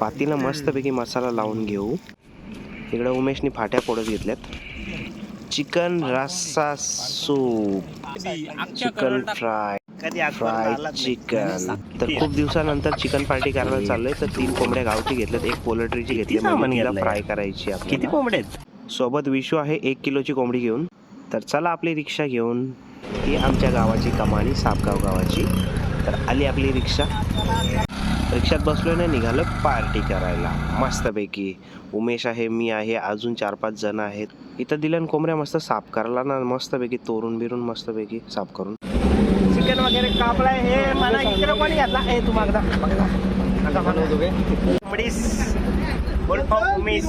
पातीला मस्तपैकी मसाला लावून घेऊ. इकडे उमेशनी फाट्या फोडत घेतल्यात. चिकन रस्सा सूप, चिकन फ्राय चिकन. तर खूप दिवसानंतर चिकन पार्टी करायला चाललोय. तर 3 कोंबड्या गावठी घेतल्यात, 1 पोल्ट्रीची घेतली, म्हणजे फ्राय करायची. किती कोंबडे आहेत? सोबत विशू आहे 1 किलोची कोंबडी घेऊन. तर चला आपली रिक्षा घेऊन. ही आमच्या गावाची कमानी, सापगाव गावाची. तर आली आपली रिक्षा. रिक्षात बसलोय ना, निघालो पार्टी करायला मस्तपैकी. उमेश आहे, मी आहे, अजून 4-5 जण आहेत. इथं दिल्यान कोंबड्या मस्त साफ करायला ना, मस्तपैकी तोरून बिरून मस्तपैकी साफ करून. चिकन वगैरे कापलाय. हे मला इकडे कोणी घातला? हे तू मागदा कोंबडीस उमेश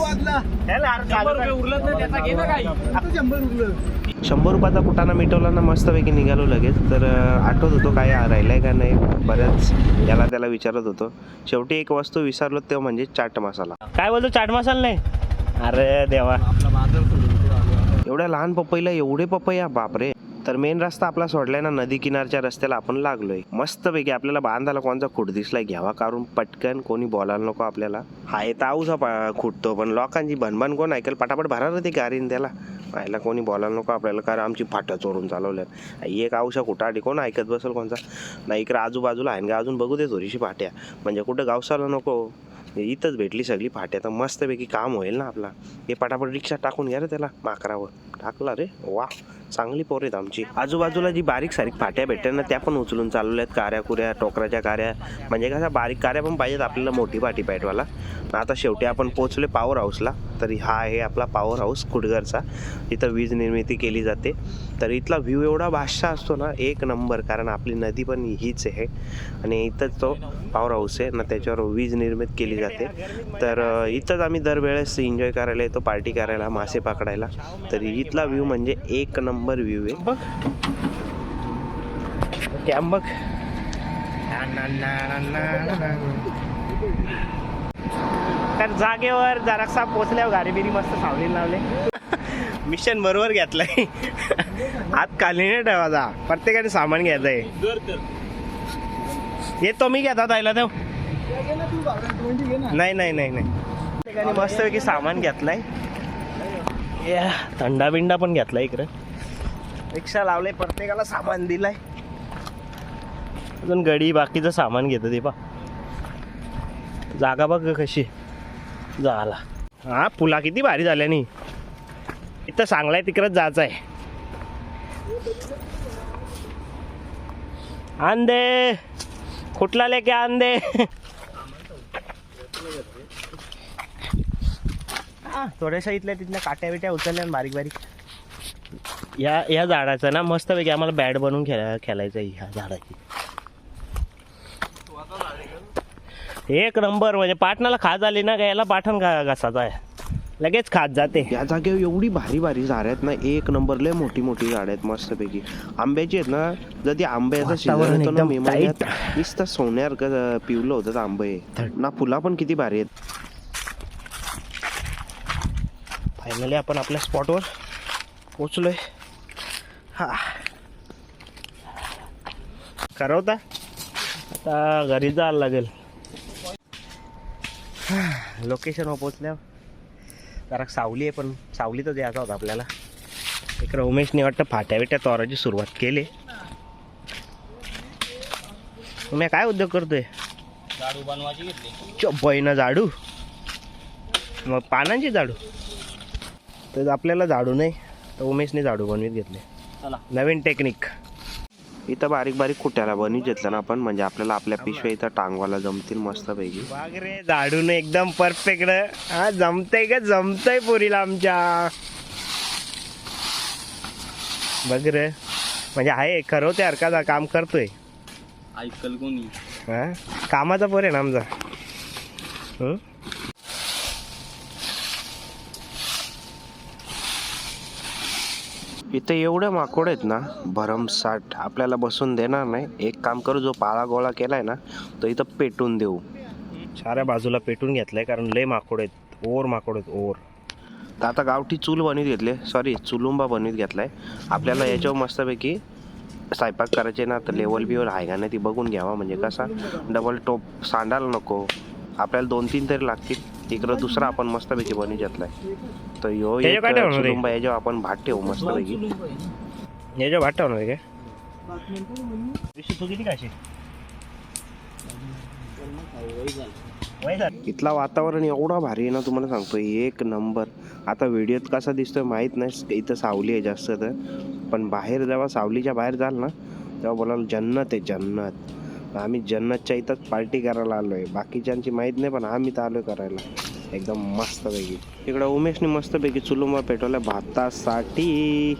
100 रुपयाचा कुटाणा मिटवला ना, मस्तपैकी निघालो लगेच. तर आठवत होतो काय राहिलाय का नाही, बऱ्याच त्याला विचारत होतो. शेवटी एक वस्तू विसरलो, ते म्हणजे चाट मसाला. काय बोलतो? चाट मसाला नाही? अरे देवा, एवढ्या लहान पपईला एवढे पपया, बापरे. तर मेन रस्ता आपला सोडलाय ना, नदी किनारच्या रस्त्याला आपण लागलोय. मस्तपैकी आपल्याला बांधायला कोणचा खूट दिसलाय, घ्यावा काढून पटकन. कोणी बोलायला नको आपल्याला. हा येत आऊसा खुटतो, पण लोकांची भनभन कोण ऐकल? पटापट भरा ते गाडीन त्याला. पाहायला कोणी बोलायला नको आपल्याला, कारण आमची फाट्या चोरून चालवल्यात. एक आऊसा कुठाडी कोण ऐकत बसेल कोणचा? नाही, इकडे आजूबाजूला आहे का अजून बघू दे थोडीशी फाट्या, म्हणजे कुठं गावसाला नको. इथंच भेटली सगळी फाट्या, तर मस्तपैकी काम होईल ना आपला. हे पटापट रिक्षा टाकून घ्या रे त्याला माकरावर. टाकला रे, वा, चांगली पोर आहेत आमची. आजूबाजूला जी बारीक सारीक फाट्या भेटतात ना, त्या पण उचलून चालवल्यात. काऱ्या कुऱ्या, टोकराच्या काऱ्या, म्हणजे कशा बारीक काऱ्या पण पाहिजेत आपल्याला, मोठी पाटी पॅटवाला. आता शेवटी आपण पोहोचले पॉवर हाऊसला. तरी हा आहे आपला पॉवर हाऊस कुडगरचा. इथं वीज निर्मिती केली जाते. तर इथला व्ह्यू एवढा भाषा असतो ना, 1 नंबर. कारण आपली नदी पण हीच आहे आणि इथंच तो पॉवर हाऊस आहे ना, त्याच्यावर वीज निर्मित केली जाते. तर इथंच आम्ही दरवेळेस एन्जॉय करायला येतो, पार्टी करायला, मासे पकडायला. तरी इथला व्ह्यू म्हणजे 1 नंबर व्ह्यू आहे. बघ कॅम्प बघ. तर जागेवर जरासा पोचल्यावर गाडी बिरी मस्त सावली लावले. मिशन बरोबर घेतलंय. हात खाली नाही ठेवायचा, प्रत्येकाने सामान घ्यायचंय. येतो मी घेतात आयला देव. नाही नाही नाही नाही, प्रत्येकाने मस्तपैकी सामान घेतलंय. थंडा बिंडा पण घेतलाय. इकडे रिक्षा लावले, प्रत्येकाला सामान दिलंय. अजून गडी बाकीचं सामान घेतं ते पा. जागा बघ कशी झाला. हा पुला किती भारी झाल्या नी. इथं चांगलाय, तिकडच जायचं आहे. आंदे कुठला लेके आंदे. थोड्याशा इथल्या तिथल्या काट्या बिट्या उचलल्या बारीक बारीक. या झाडाचं ना मस्तपैकी आम्हाला बॅट बनवून खेळायचं आहे. ह्या झाडाची 1 नंबर. म्हणजे पाटणाला खाज आली ना, याला पाठण घासाचा आहे, लगेच खात जाते. या जागेवर एवढी भारी भारी झाड आहेत ना, 1 नंबर. लय मोठी मोठी झाड आहेत मस्तपैकी. आंब्याची आहेत ना, जर ती आंब्याचा सीझन येतो ना, मे महिन्यात, नुसतं सोन्यासारखं पिवलं होतं आंबे ना. फुला पण किती भारी आहेत. फायनली आपण आपल्या स्पॉटवर पोचलोय. हा करवता आता घरी जायला लागेल. लोकेशनवर पोचल्यावर जरा सावली आहे, पण सावलीतच यायचा होता आपल्याला. इकडे उमेशने वाटतं फाट्या बिट्या तोराची सुरुवात केली. तुम्ही काय उद्योग करतोय? झाडू बनवायची घेतली. चब्बाईनं झाडू, मग पानांची झाडू. तर आपल्याला झाडू नाही, तर उमेशने झाडू बनवीत घेतले. चला नवीन टेक्निक. इथं बारीक बारीक कुट्याला बनवीत घेतलं ना आपण, म्हणजे आपल्याला आपल्या पिशव्या इथं टांगवायला जमतील मस्तपैकी. बाग रे, झाडून एकदम परफेक्ट. हा जमतंय का? जमतंय पोरीला आमच्या. बघ रे, म्हणजे आहे खरवते हरकाचा काम करतोय. ऐकल कोणी? हा कामाचा पोर आहे ना आमचा. इथं एवढे माकोड आहेत ना, भरमसाठ. आपल्याला बसून देणार नाही. एक काम करू, जो पाळा गोळा केलाय ना, तो इथं पेटून देऊ. साऱ्या बाजूला पेटून घेतलंय, कारण लय माकोड आहेत. ओर माकोड आहेत, ओर. तर आता गावठी चूल बनवीत घेतले, सॉरी चुलुंबा बनवीत घेतलाय. आपल्याला याच्यावर मस्तपैकी स्वयंपाक करायचे ना, तर लेवल बिवल आहे का नाही ती बघून घ्यावा. म्हणजे कसा डबल टोप सांडायला नको. आपल्याला 2-3 तरी लागतील. इकडं दुसरा आपण मस्तपैकी बनवून घेतलाय. तर ह्यो त्याच्या एक काय ठेवणार रे? चुलुंबा याच्यावर आपण भात ठेवू मस्तपैकी. याच्या भात ठेवणार आहे काय तू किती काशी इथला वातावरण एवढा भारी आहे ना, तुम्हाला सांगतो एक नंबर. आता व्हिडिओत कसा दिसतोय माहित नाही, इथं सावली आहे जास्त तर, पण बाहेर जेव्हा सावलीच्या बाहेर जाल ना तेव्हा बोलाल जन्नत आहे जन्नत. आम्ही जन्नतच्या इथंच पार्टी करायला आलोय. बाकीच्यांची माहित नाही पण आम्ही तर आलोय करायला एकदम मस्तपैकी. इकडं उमेशने मस्तपैकी चुलुंबा पेटवल्या भातासाठी.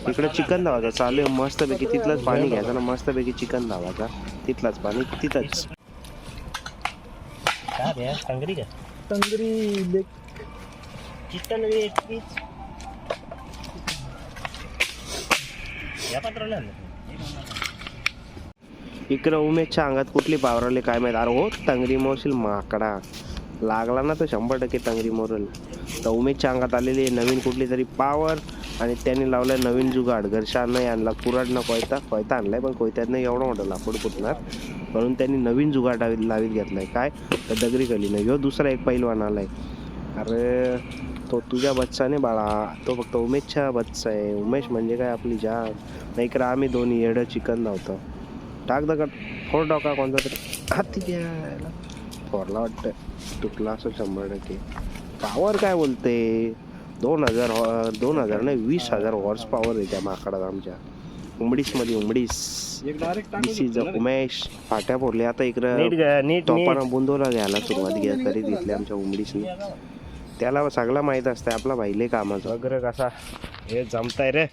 इकडे चिकन धावायचा चालू आहे मस्तपैकी. तिथलंच पाणी घ्यायचं ना मस्तपैकी चिकन धावायचा. तिथलंच पाणी तिथंच. काय टंगरी का टंगरी चिकन एक पीस या पात्राला इकडं उमेशच्या अंगात कुठली पावरवली काय माहित. अरे हो टंगरी मोरशील माकडा लागला ना तर 100% टंगरी मोरल. तर उमेशच्या अंगात आलेली आहे नवीन कुठली तरी पावर आणि त्यांनी लावलाय नवीन जुगाड. घरच्यानं नाही आणला कुराड न कोयता आणलाय, पण कोयत्यात एवढं मोठं लाकूड फुटणार म्हणून त्यांनी नवीन जुगाड लावीत घेतलाय. काय तर दगडी गलीनं. ह्यो दुसरा एक पैलवान आलाय. अरे तो तुझ्या बच्चाने बाळा, तो फक्त उमेशच्या बच्चा आहे. उमेश म्हणजे काय आपली जान. नाही तर आम्ही दोन्ही येडं चिकन धावतो. टाक दगड फोड डोका कोणता तरी हाती घ्यायला फोडला वाटतं. तुटला असं 100%. पावर काय बोलते 2000 नाही 20,000 हॉर्स पॉवर आहे त्या माकडात आमच्या उमडीसमध्ये. दिस इज उमेश. फाट्या फोडले आता इकडं टोपानं बुंदोला घ्यायला सुरुवात करीत घेतली आमच्या उमडीसने. त्याला सगळं माहीत असतं आपला भाईले कामाचं वगैरे कसा हे जमताय रे.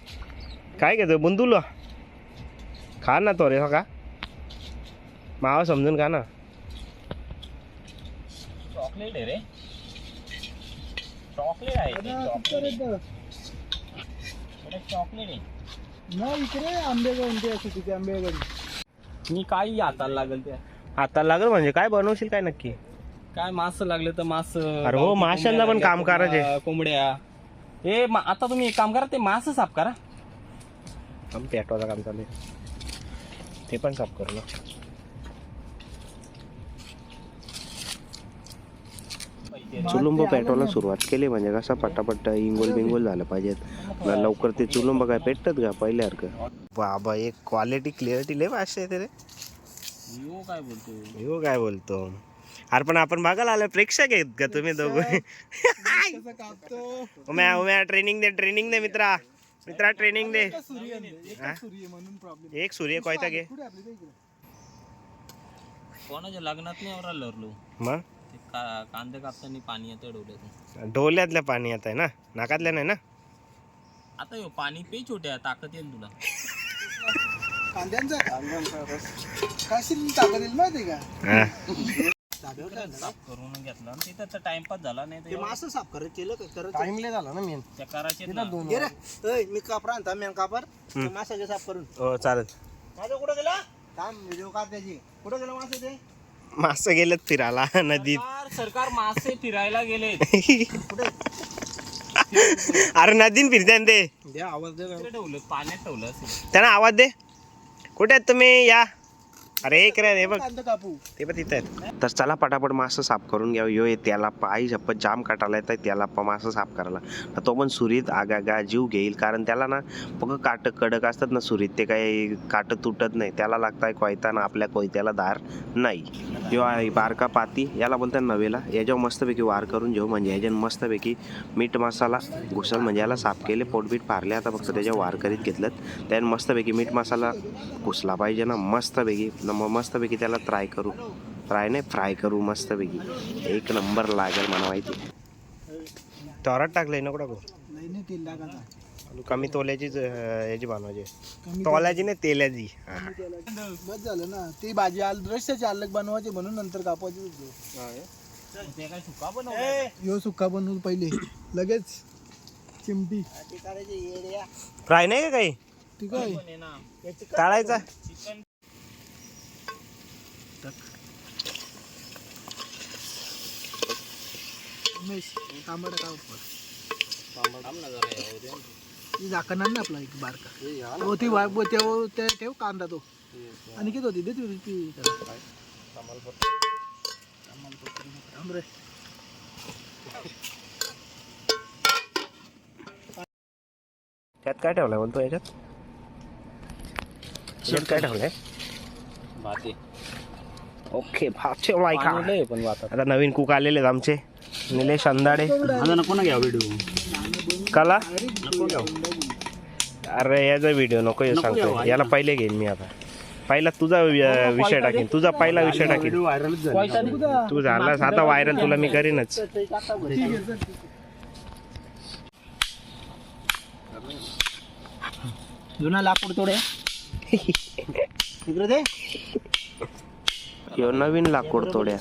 काय घेतो बुंदूला खा ना तो रे. हो का मावा समजून खा ना. चॉकलेट आहे रे. चॉकलेट आहे चॉकलेट आहे नाही इकडे आंबेगड असं तिथे आंबेगड. मी काही हाताला लागल त्या आता लागल म्हणजे काय बनवशील काय नक्की. काय मास लागले तर मास. अरे हो माशांना पण काम करायचे. कोंबड्या हे आता तुम्ही एक काम करा ते मास साफ करा. काम पेटवायचं काम चालू आहे ते पण साफ करू ना. चुलुंब पेटवायला सुरुवात केली म्हणजे कसं पटापट इंगोल बिंगोल झालं पाहिजेत. लवकर ते चुलुंब काय पेटतात का पहिल्यासारखं. बाबा एक क्वालिटी क्लिअरिटी लय भाषा आहे रे. काय बोलतो हो काय बोलतो. अरे पण आपण बघायला आलो प्रेक्षक आहेत का तुम्ही दोघं. उम्या ट्रेनिंग दे मित्रा ट्रेनिंग दे. एक सूर्य कोयता घे. कोणाच्या लग्नात नाही एवढा लरलो मग कांदे कापताना पाणी येतं डोल्यातून. डोल्यातल्या पाणी येत आहे ना नाकातल्या नाही ना. आता यो पाणी पे छोट्या ताकद येईल तुला. कांद्यांचा काशील ताकद येईल माहिती का. साफ करून घेतला आणि तिथं तर टाइमपास झाला नाही ते मासं साफ करत केलं का करत टाइमले झाला ना मेन. त्या करायचे घे रे. ओय, मी कापरा आणता मेन कापर मासा साफ करून. हो चालेल. माझं कुठं गेला थांब व्हिडिओ काढ त्याची. कुठं गेला मासा ते मासे गेलेत फिरायला नदीत. सरकार मासे फिरायला गेले. अरे नदीन फिरते ते. दे आवाज दे. ठेवलं पाण्यात ठेवलं असेल. त्यांना आवाज दे. कुठे आहेत तुम्ही या. अरे एक रे हे बघ कांदा कापू ते पण तिथं आहेत. तर चला पटापट मासं साफ करून घ्या. यो त्याला पायी शपथ जाम काटायला येत त्याला मासं साफ करायला. तो पण सुरीत आगा जीव घेईल कारण त्याला ना बघ काट कडक असतात ना सुरीत ते काही काट तुटत नाही. त्याला लागताय कोयता ना आपल्या कोयत्याला धार नाही. यो आहे बारका पाती याला बोलतात नवेला. याच्यावर मस्तपैकी वार करून घेऊ म्हणजे याच्यानं मस्तपैकी मीठ मसाला घुसल म्हणजे याला साफ केले पोटबीट पारले. आता फक्त त्याच्यावर वार करीत घेतलं त्यानं मस्तपैकी मीठ मसाला घुसला पाहिजे ना मस्तपैकी. मस्तपैकी त्याला फ्राय नाही फ्राय करू मस्तपैकी. एक नंबर लागेल मला माहिती. तोरात टाकलंय नको टाकू. नाही तेल लागायचा. कमी तोल्याचीच याची बनवायची. तोल्याची नाही तेल्याची. बस झालं ना. ती भाजी रश्याची अलग बनवायची म्हणून नंतर कापायची. ते काय सुका बनव. यो सुक्का बनवू पहिले लगेच चिमटी फ्राय नाही का काही ठीक आहे. टाळायचा. उमेश तांबडा का थांब ना जरा झाकण आण ना आपला एक बारका. हो ती त्यावर ठेव कांदा तो आणि किती होती दे ती थांब रे. त्यात काय ठेवलंय बोलतो याच्यात काय ठेवलंय भाते ओके भात ठेवलाय का पाणी लय पण वाटत आता नवीन कुक आलेले आहेत आमचे निलेश अंदाडे नको ना घ्या व्हिडिओ कला नको घ्या अरे याचा व्हिडिओ नको येऊ सांगतो याला पहिले घेईन मी आता पहिला तुझा विषय टाकीन तुझा पहिला विषय टाकीन व्हायरलच तू झालास आता व्हायरल तुला मी करीनच जुना लाकूड तोडे तिकडे दे. ह्यो नवीन लाकूड तोड्या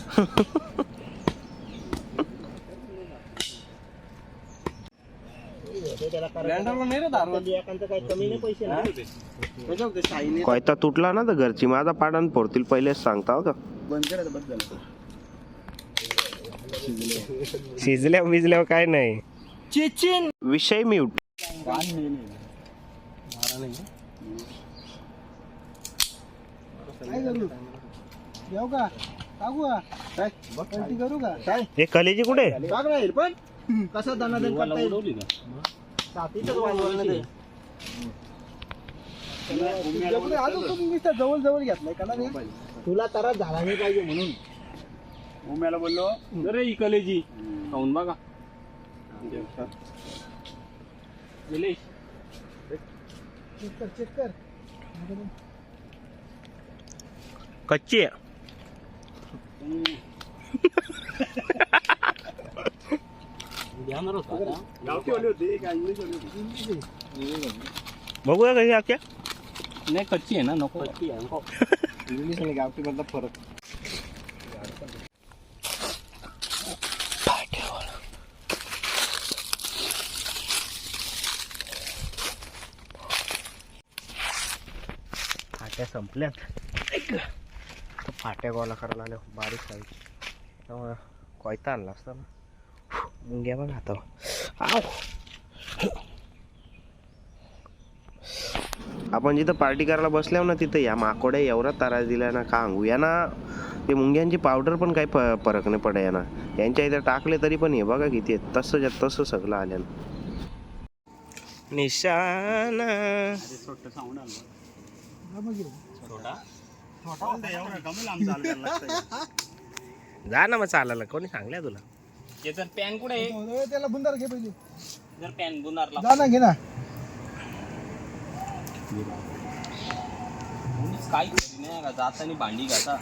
कोयता तुटला ना तर घरची माझा पाडण फोडतील पहिलेच सांगता हो का बंद करायचं बंद झालं. शिजल्या काय नाही चिचिन विषय म्यूट काय करू येऊ का टाकू का काय पलटी करू का काय हे कलेजी कुठे टाक राहील पण कसा दानादान करता येईल जवळ जवळ घेतलाय का तुला त्रास झाला नाही पाहिजे म्हणून उम्याला बोललो अरे ही कलेजी खाऊन बघा निलेश चेक कर कच्ची आहे घेणार होता गावठी वाली होती काय इंग्लिश वाली होती बघूया कशी आख्या नाही कच्ची आहे ना नको कच्ची आहे इंग्लिश आणि गावठी मधला फरक फाट्या संपल्यात फाट्या गोला करायला आल्या बारीक साईज त्यामुळे कोयता आणला असता ना मुंग्या बघा आता आव आपण जिथं पार्टी करायला बसल्यावर ना तिथं या माकोड्या एवढा त्रास दिला ना का अंगू यांना ते मुंग्यांची पावडर पण काही फरक नाही पडे ना यांच्या इथं टाकले तरी पण हे बघा किती आहे तसं सगळं आल्यानं निशाना जा ना मग चालायला कोणी सांगल्या तुला ते जर पॅन कुठे आहे त्याला बुंदार घे पहिली जर पॅन बुनारला जा ना घे ना काय करी नाही का जातानी भांडी घाता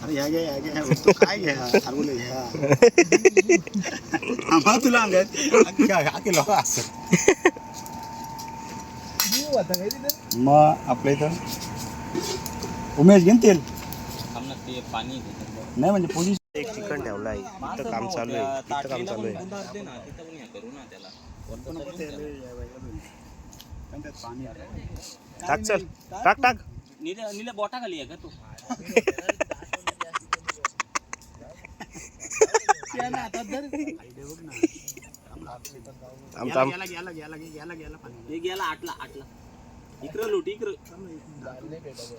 अरे या घ्या तो काय घ्या सांगून घ्या आम्हाला तुला अंगात असं मग आपल्या इथं उमेश घेईन तेल थांब ना ते पाणी नाही म्हणजे पोलीस एक चिकन ठेवला आहे तिथं काम चालू आहे तिथं काम चालू आहे दे ना तिथं पण हे करू ना त्याला टाक चल टाक निल्या बोटा खाली आहे का तू हे गेला आटला इकडं लुट इकडं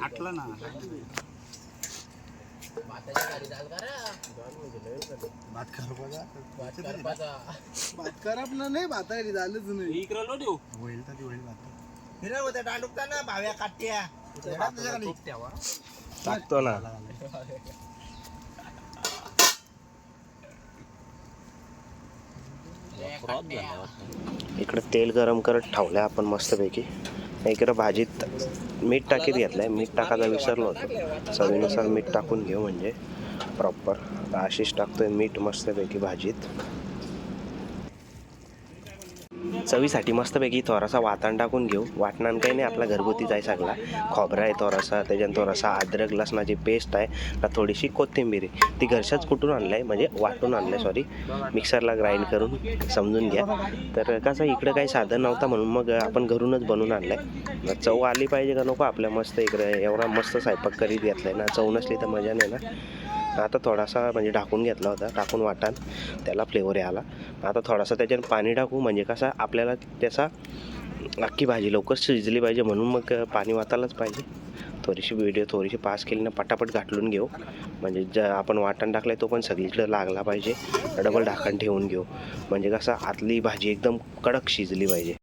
आटला ना भात खराब ना नाही भातारी झालंच नाही इकडं लोट येऊ होईल तर होईल भात फिरा होत्या डांडुकता ना भाव्या काट्या टाकतो ना इकडे तेल गरम करत ठेवलंय आपण मस्तपैकी इकडे भाजीत मीठ टाकीत घेतलंय मीठ टाकायला विसरलो होतो चवीनुसार मीठ टाकून घेऊ म्हणजे प्रॉपर आता आशिष टाकतोय मीठ मस्तपैकी भाजीत चवीसाठी मस्तपैकी थोडासा वाटण टाकून घेऊ वाटणान काही नाही आपला घरगुती जाय सगळा खोबरा आहे थोडासा त्याच्यात थोडासा अद्रक लसणाची पेस्ट आहे का थोडीशी कोथिंबीर आहे ती घरच्याच कुठून आणलाय म्हणजे वाटून आणलंय सॉरी मिक्सरला ग्राइंड करून समजून घ्या तर कसं इकडं काही साधन नव्हता म्हणून मग आपण घरूनच बनवून आणलंय चव आली पाहिजे का नको आपल्या मस्त इकडे एवढा मस्त स्वयंपाक करीत घेतलाय ना चव नसली तर मजा नाही ना आता थोडासा म्हणजे ढाकून घेतला होता टाकून वाटण त्याला फ्लेवर आला आता थोडासा त्याच्यात पाणी टाकू म्हणजे कसा आपल्याला त्याचा अख्खी भाजी लवकर शिजली पाहिजे म्हणून मग पाणी वाचायलाच पाहिजे. थोडीशी पास केली ना पटापट घाटलून घेऊ, म्हणजे ज्या आपण वाटण टाकलाय तो पण सगळीकडे लागला पाहिजे. डबल ढाकण ठेवून घेऊ, म्हणजे कसं आतली भाजी एकदम कडक शिजली पाहिजे.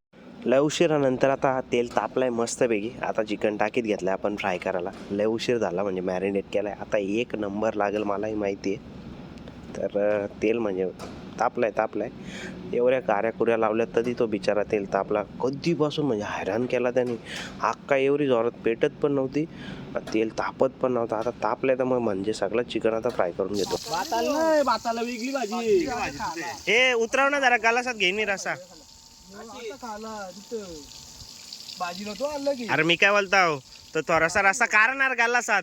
लय उशिरानंतर आता तेल तापलाय मस्तपैकी. आता चिकन टाकीत घेतलंय आपण फ्राय करायला. लय उशीर झाला म्हणजे मॅरिनेट केलाय. आता एक नंबर लागेल मलाही माहिती आहे. तर तेल म्हणजे तापलाय. एवढ्या काऱ्या लावल्यात तरी तो बिचारा तेल तापला. कधीपासून म्हणजे हैराण केला त्याने. आग काय एवढी जोरात पेटत पण नव्हती, तेल तापत पण नव्हतं. आता तापलंय तर मग म्हणजे सगळं चिकन आता फ्राय करून घेतो. भाताला वेगळी भाजी. हे उतराव ना जरा, गालासात घेईन मी रसा. भाजी नव्हतो आणलं की. अरे मी काय बोलताव, तो थोडासा रसा काढणार गालासात.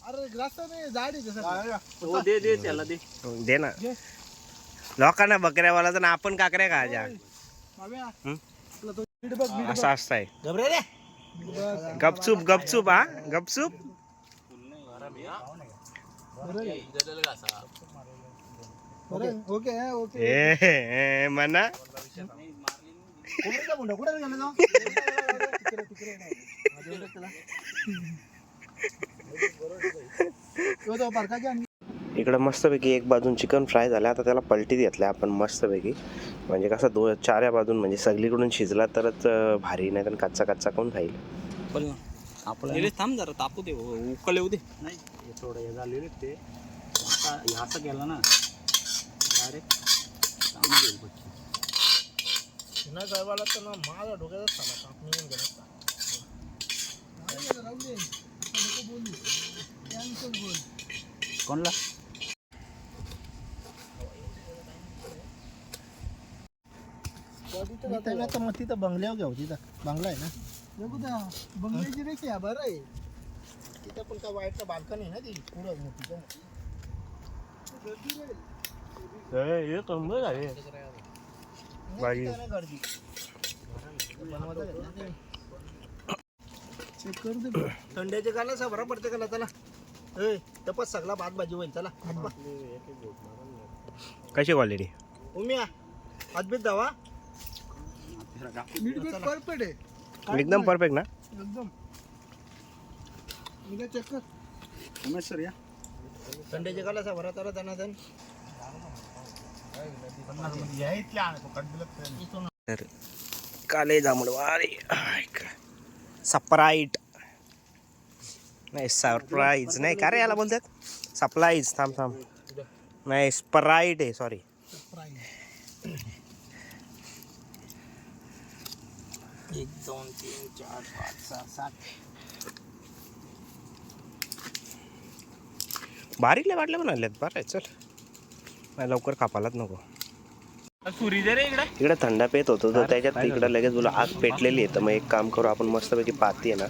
अरे ग्लास नाही जाड आहे तसं. हो दे त्याला दे. दे ना. लोकांना बकऱ्या बोलायचं ना, आपण काकऱ्या खायच्या. माव्या, हं? आपला तो मीठ बघ, मीठ असं असतंय. बघ. गपचूप हा गपचूप. बरं, ओके ओके. ए म्हणा कोंबडीचा मुंडा कुठे गेला तो? तिकडे नाही. तो पारकाच्या आणि इकडं मस्तपैकी एक बाजून चिकन फ्राय झालं. आता त्याला पलटीत घेतलं आपण मस्तपैकी, म्हणजे कसं चाऱ्या बाजून म्हणजे सगळीकडून शिजला तरच भारी, नाही तर कच्चा कोण खाईल. पण आपलं थांब जरा तापू दे, उकल येऊ दे. नाही हे थोडं हे झालेलं ते आता असं गेलं ना डायरेक्ट घेईल पटकन. नाही गळवाला तर ना माझा डोक्याचा साला ताप निघून गेला. राहू दे, नको बोलू. कॅन्सल बोल. कोणला तर मग तिथं बंगल्यावर घेऊ. तिथं बंगला आहे ना, बघू त्या बंगल्याची रेखी बरं आहे. तिथं पण काय वाईट बाल्कनी आहे ना ती पुढं मोठी. गर्दी चेक करू दे. थंड्याचे गाला सा बरा पडते का त्याला. तपस सगळा भात भाजी होईल. त्याला कशी क्वालिटी. उम्या हातबीत दावा परफेक्ट आहे. एकदम परफेक्ट ना. एकदम चेक कर. उमेश सर या थंड्याचे गाला सा बरा त्याला त्यांना तर काले जांभूळ अरे सप्राईट नाही, सरप्राईज नाही का रे याला बोलतात. सप्लाईज. थांब नाही, स्प्राईट आहे, सॉरी. एक दोन तीन चार पाच सहा सात. बारीकल्या बाटल्या पण आणल्यात. बरं आहे, चल नाही लवकर कापायलाच नको. सुरी दे रे इकडे. इकडे थंडा पेत होतो तर त्याच्यात इकडं लगेच बोला आग पेटलेली आहे. तर मग एक काम करू आपण, मस्तपैकी पाती आहे ना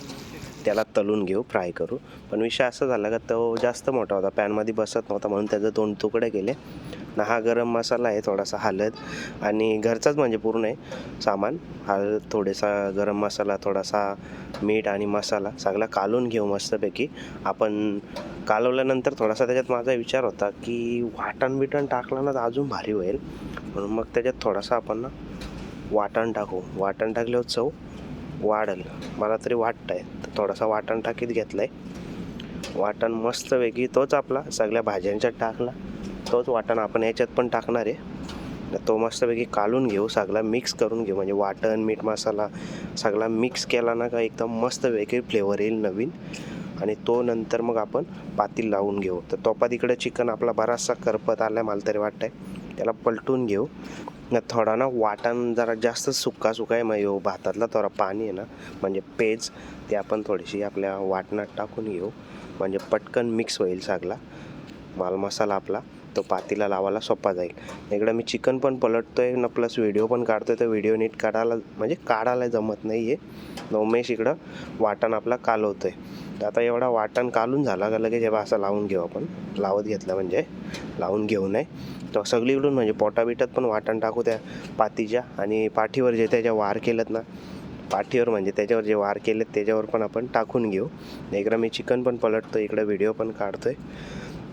त्याला तलून घेऊ, फ्राय करू. पण विषय असं झाला का तो जास्त मोठा होता, पॅनमध्ये बसत नव्हता, म्हणून त्याचे 2 तुकडे केले ना. हा गरम मसाला आहे, थोडासा हळद आणि घरचाच म्हणजे पूर्ण आहे सामान. हळद, थोडासा गरम मसाला, थोडासा मीठ आणि मसाला सगळा कालून घेऊ मस्तपैकी. आपण कालवल्यानंतर थोडासा त्याच्यात माझा विचार होता की वाटण टाकला ना तर अजून भारी होईल, म्हणून मग त्याच्यात थोडासा आपण ना वाटण टाकू. वाटण टाकल्यावर चव वाढेल मला तरी वाटतंय. तर थोडासा वाटण टाकीत घेतलंय. वाटण मस्तपैकी तोच आपला सगळ्या भाज्यांच्यात टाकला, तोच वाटण आपण याच्यात पण टाकणार आहे. तो मस्तपैकी कालून घेऊ, सगळा मिक्स करून घेऊ. म्हणजे वाटण, मीठ, मसाला सगळा मिक्स केला ना का एकदम मस्त वेगळी फ्लेवर येईल नवीन. आणि तो नंतर मग आपण पातील लावून घेऊ. तर तोपात इकडे चिकन आपला बराचसा करपत आला मला तरी वाटतंय, त्याला पलटून घेऊ. थोडा ना वाटण जरा जास्त सुका आहे, मग भातातला थोडा पाणी आहे ना म्हणजे पेज, ते आपण थोडीशी आपल्या वाटणात टाकून घेऊ, म्हणजे पटकन मिक्स होईल सगळा माल मसाला आपला. तो पातीला लावायला सोपा जाईल. इकडं मी चिकन पण पलटतोय ना, प्लस व्हिडिओ पण काढतोय. तर व्हिडिओ नीट काढायला जमत नाही आहे. उमेश इकडं वाटण आपला कालवतोय. तर आता एवढा वाटण कालून झाला का लगेच जेव्हा असं लावून घेऊ आपण. लावत घेतलं म्हणजे लावून घेऊ नये. तर सगळीकडून म्हणजे पोटाबिटात पण वाटण टाकू त्या पातीच्या. आणि पाठीवर जे त्याच्या वार केलेत ना, पाठीवर म्हणजे त्याच्यावर जे वार केलेत त्याच्यावर पण आपण टाकून घेऊ. इकडं मी चिकन पण पलटतो, इकडं व्हिडिओ पण काढतोय.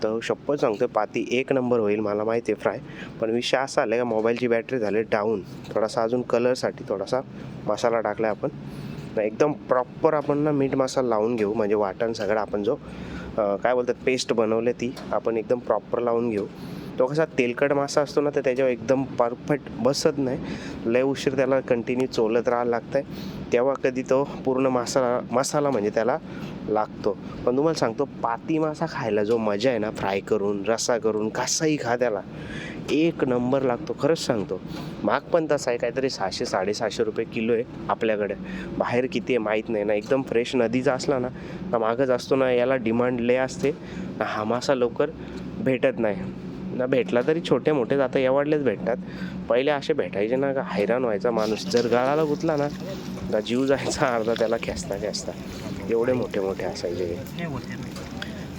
तर शप्पथ सांगतो पाती एक नंबर होईल, मला माहिती आहे फ्राय. पण विषय असा आला का मोबाईलची बॅटरी झाली डाऊन. थोडासा अजून कलरसाठी थोडासा मसाला टाकला आपण. एकदम प्रॉपर आपण ना मीठ मसाला लावून घेऊ, म्हणजे वाटण सगळं आपण जो काय बोलतात पेस्ट बनवले ती आपण एकदम प्रॉपर लावून घेऊ. तो कसा तेलकट मासा असतो ना, तर त्याच्यावर एकदम परफेक्ट बसत नाही. लय उशीर त्याला कंटिन्यू चोलत राहायला लागतं आहे, तेव्हा कधी तो पूर्ण मसाला म्हणजे त्याला लागतो. पण तुम्हाला सांगतो पाती मासा खायला जो मजा आहे ना, फ्राय करून रस्सा करून कसाही खा त्याला एक नंबर लागतो. खरंच सांगतो. महाग पण तसा आहे, काहीतरी 600-750 रुपये किलो आहे आपल्याकडे. बाहेर किती आहे माहीत नाही ना. एकदम फ्रेश नदीचा असला ना तर महागच असतो ना. याला डिमांड लय असते ना. हा मासा लवकर भेटत नाही ना. भेटला तरी छोटे मोठेच आता एवढलेच भेटतात. पहिले असे भेटायचे ना का हैराण व्हायचा माणूस. जर गळाला गुतला ना का जीव जायचा अर्धा त्याला खेचता. एवढे मोठे मोठे असायचे.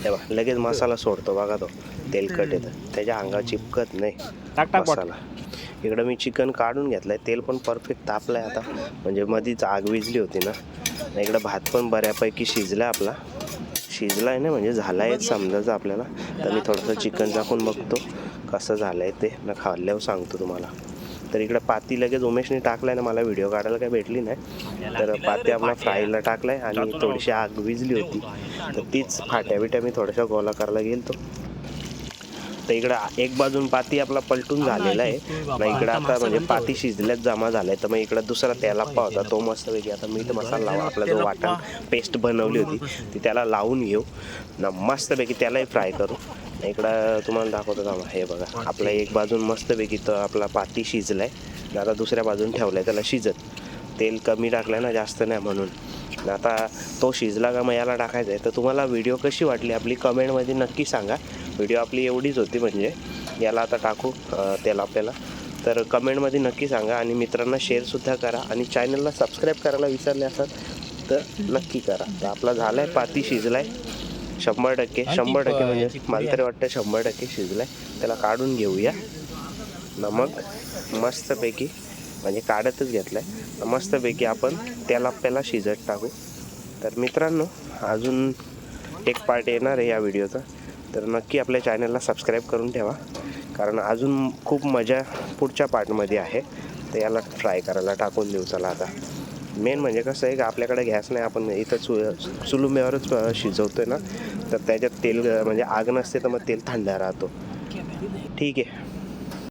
तेव्हा लगेच मसाला सोडतो बघा, तो तेलकट येतं त्याच्या अंगावर चिपकत नाही मसाला. इकडं मी चिकन काढून घेतलंय, तेल पण परफेक्ट तापलंय आता, म्हणजे मधीच आग विजली होती ना. इकडं भात पण बऱ्यापैकी शिजला आपला. शिजलाय ना म्हणजे झालाय समजायचं आपल्याला. तर मी थोडंसं चिकन टाकून बघतो कसं झालंय ते ना, खाल्ल्यावर सांगतो तुम्हाला. तर इकडं पाती लगेच उमेशने टाकलाय ना, मला व्हिडिओ काढायला काही भेटली नाही. तर पाती आपला फ्रायला टाकलाय आणि थोडीशी आग विजली होती तर तीच फाट्या बिट्या मी थोड्याशा गोला करायला गेलतो. तर इकडं एक बाजून पाती आपला पलटून झालेला आहे ना. इकडं आता म्हणजे पाती शिजल्यात जमा झालाय. तर मग इकडं दुसरा तेलाप्पा होता तो मस्तपैकी आता मीठ मसाला लावा. आपला जो वाटण पेस्ट बनवली होती ती त्याला लावून घेऊ ना, मस्तपैकी त्यालाही फ्राय करू. इकडं तुम्हाला दाखवतो का, हे बघा आपला एक बाजून मस्तपैकी तर आपला पाती शिजलाय. आता दुसऱ्या बाजून ठेवलाय त्याला शिजत. तेल कमी टाकलंय ना, जास्त नाही म्हणून. आता तो शिजला का मग याला टाकायचं आहे. तर तुम्हाला व्हिडिओ कशी वाटली आपली कमेंटमध्ये नक्की सांगा. व्हिडिओ आपली एवढीच होती म्हणजे याला आता टाकू तेल आपल्याला. तर कमेंटमध्ये नक्की सांगा आणि मित्रांना शेअरसुद्धा करा आणि चॅनलला सबस्क्राईब करायला विसरले असाल तर नक्की करा. तर आपला झाला आहे पाती शिजलाय 100% म्हणजे मला तरी वाटतं 100% शिजलाय. त्याला काढून घेऊया ना, मग मस्तपैकी म्हणजे काढतच घेतलाय मस्तपैकी आपण त्याला आपल्याला शिजत टाकू. तर मित्रांनो अजून एक पार्ट येणार आहे या व्हिडिओचा, तर नक्की आपल्या चॅनलला सबस्क्राईब करून ठेवा, कारण अजून खूप मजा पुढच्या पार्टमध्ये आहे. तर याला फ्राय करायला टाकून देऊ. चला आता मेन म्हणजे कसं आहे का आपल्याकडे गॅस नाही, आपण इथं चुलुम्यावरच शिजवतोय ना, तर त्याच्यात तेल म्हणजे आग नसते तर मग तेल थंड राहतो. ठीक आहे.